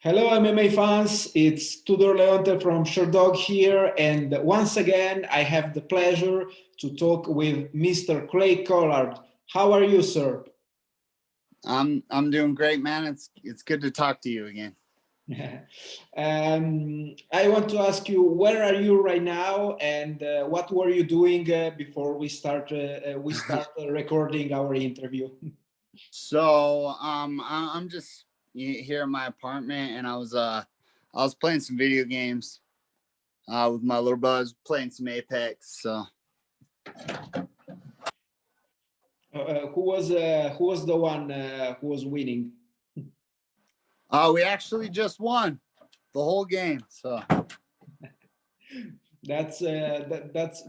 Hello, MMA fans. It's Tudor Leonte from Sherdog here, and once again, I have the pleasure to talk with Mr. Clay Collard. How are you, sir? I'm doing great, man. It's good to talk to you again. I want to ask you, where are you right now, and what were you doing before we start recording our interview? I'm just here in my apartment, and I was playing some video games with my little buzz, playing some Apex. So who was the one who was winning? we actually just won the whole game. So That's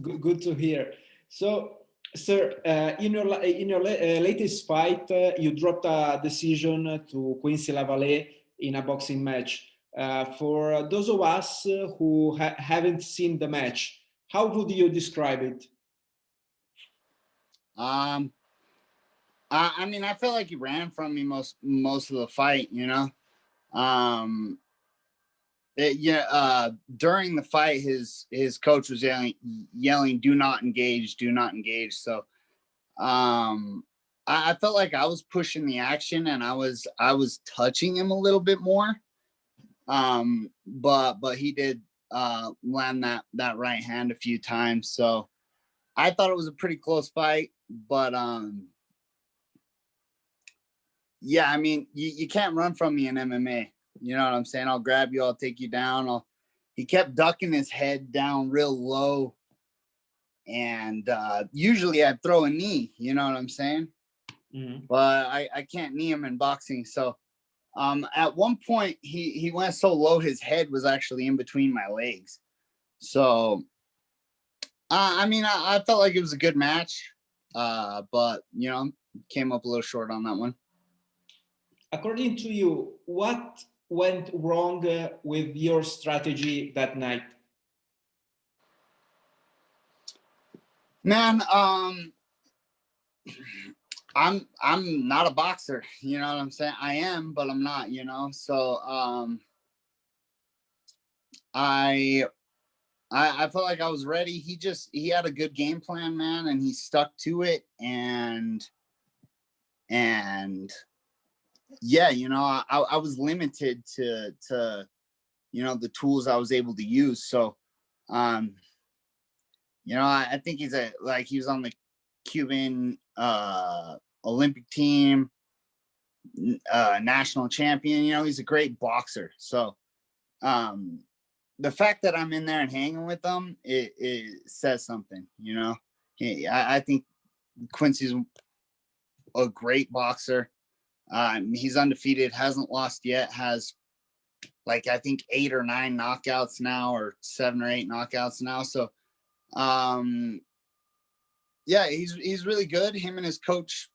good to hear. So, sir, in your latest fight, you dropped a decision to Quincy Lavallée in a boxing match. For those of us who haven't seen the match, how would you describe it? um, I mean, I felt like he ran from me most of the fight. Um, during the fight, his coach was yelling, "Do not engage, do not engage." So um I felt like I was pushing the action, and I was touching him a little bit more. But he did land that right hand a few times. So I thought it was a pretty close fight. But yeah, I mean, you can't run from me in MMA. You know what I'm saying? I'll grab you, I'll take you down. He kept ducking his head down real low, and usually I'd throw a knee, you know what I'm saying? Mhm. But I can't knee him in boxing. So at one point he went so low his head was actually in between my legs. So I mean, I felt like it was a good match, but came up a little short on that one. According to you, what went wrong with your strategy that night? Man, I'm not a boxer, you know what I'm saying? I am, but I'm not, so I I felt like I was ready. He had a good game plan, man, and he stuck to it. And yeah, I was limited to the tools I was able to use. So um I think he was on the Cuban Olympic team, national champion. He's a great boxer. So um the fact that I'm in there and hanging with them, it says something. I think Quincy's a great boxer. He's undefeated, hasn't lost yet, has like I think 8 or 9 knockouts now, or 7 or 8 knockouts now. So yeah, he's really good. Him and his coach,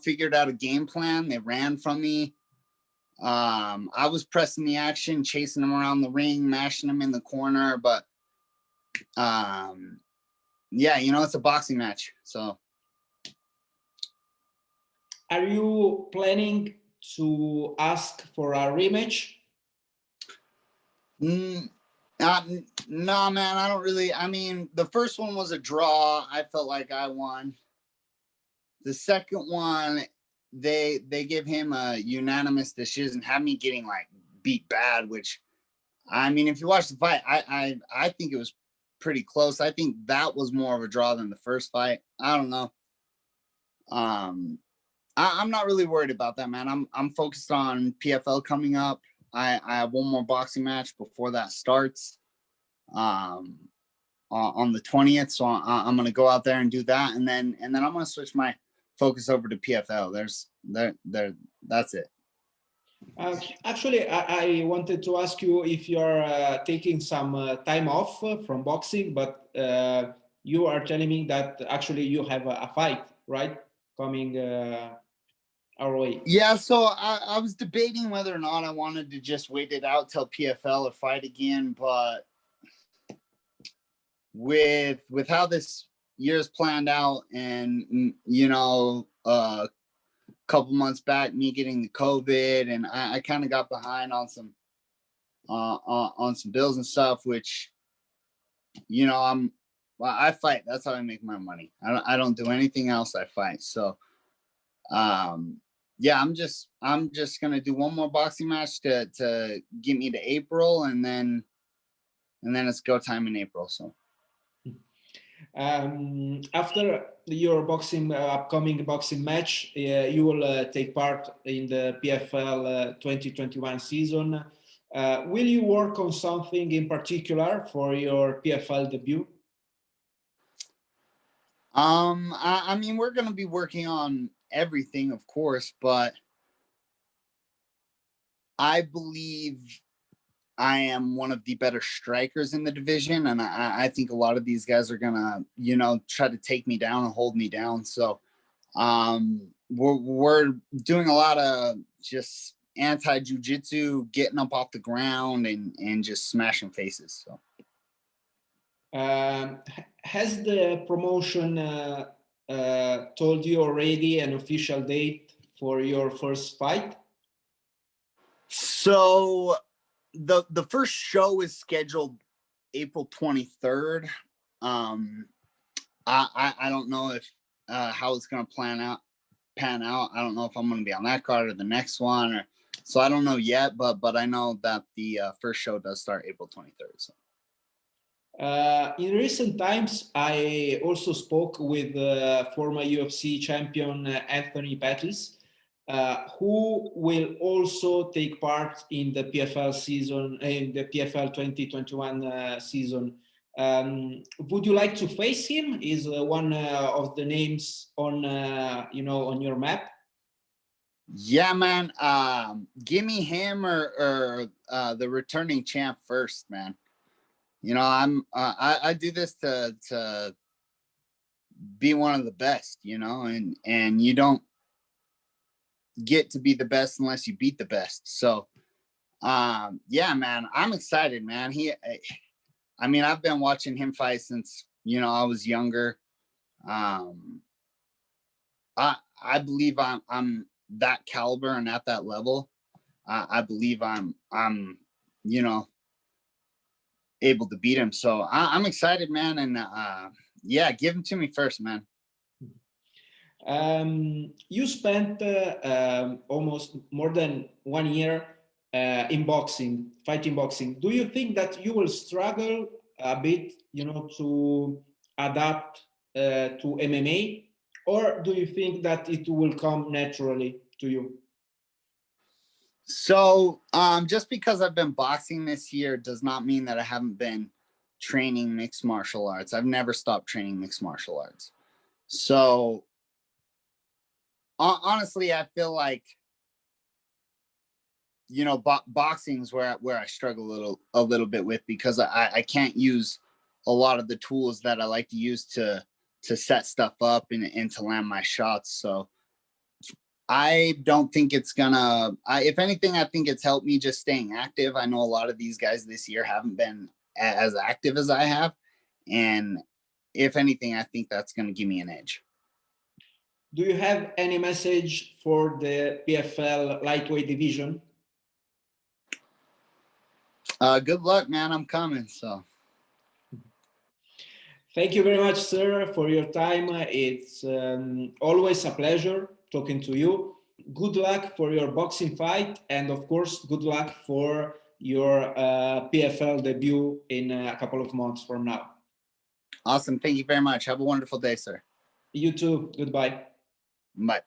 figured out a game plan. They ran from me. I was pressing the action, chasing him around the ring, mashing him in the corner, but yeah, it's a boxing match. So Are you planning to ask for a rematch? mm, no, man, I don't really. I mean, the first one was a draw. I felt like I won. The second one, they give him a unanimous decision, have me getting like beat bad. Which, I mean, if you watch the fight, I think it was pretty close. I think that was more of a draw than the first fight. I don't know. Um, I'm not really worried about that, man. I'm focused on PFL coming up. I have one more boxing match before that starts. Um, on the 20th. So I'm going to go out there and do that. And then I'm going to switch my focus over to PFL. That's it. Actually, I wanted to ask you if you're taking some time off from boxing, but you are telling me that actually you have a fight, right? Coming our way. Yeah. So I was debating whether or not I wanted to just wait it out till PFL or fight again. But with how this year's planned out, and couple months back, me getting the COVID, and I kind of got behind on some bills and stuff, which, you know, I fight. That's how I make my money. I don't do anything else. I fight. So, yeah, I'm just gonna do one more boxing match to get me to April, and then it's go time in April. So. After your upcoming boxing match, you will take part in the PFL 2021 season. Will you work on something in particular for your PFL debut? I mean, we're going to be working on everything, of course, but I believe I am one of the better strikers in the division, and I think a lot of these guys are gonna, you know, try to take me down and hold me down. So, we're doing a lot of just anti-jiu-jitsu, getting up off the ground and just smashing faces. So, has the promotion told you already an official date for your first fight? So the first show is scheduled April 23rd. I don't know if how it's gonna pan out. I don't know if I'm gonna be on that card or the next one, or so I don't know yet. But I know that the first show does start April 23rd. So. In recent times, I also spoke with former UFC champion Anthony Pettis, who will also take part in the PFL season, in the PFL 2021 season. Would you like to face him? Is one of the names on on your map? Yeah, man. Give me him or the returning champ first, man. You know, I do this to be one of the best, you know, and you don't get to be the best unless you beat the best. So, yeah, man, I'm excited, man. I mean, I've been watching him fight since, you know, I was younger. I believe I'm that caliber and at that level. I believe I'm, you know, able to beat him. So I'm excited, man. And yeah, give him to me first, man. You spent almost more than 1 year in boxing, fighting boxing. Do you think that you will struggle a bit, you know, to adapt to MMA, or do you think that it will come naturally to you? So just because I've been boxing this year does not mean that I haven't been training mixed martial arts. I've never stopped training mixed martial arts. So honestly, I feel like, you know, boxing is where I struggle a little bit with, because I can't use a lot of the tools that I like to use to set stuff up and to land my shots. So I don't think it's gonna. If anything, I think it's helped me just staying active. I know a lot of these guys this year haven't been as active as I have, and if anything, I think that's gonna give me an edge. Do you have any message for the PFL lightweight division? Good luck, man. I'm coming. So. Thank you very much, sir, for your time. It's always a pleasure talking to you. Good luck for your boxing fight, and of course, good luck for your PFL debut in a couple of months from now. Awesome. Thank you very much. Have a wonderful day, sir. You too. Goodbye. Bye.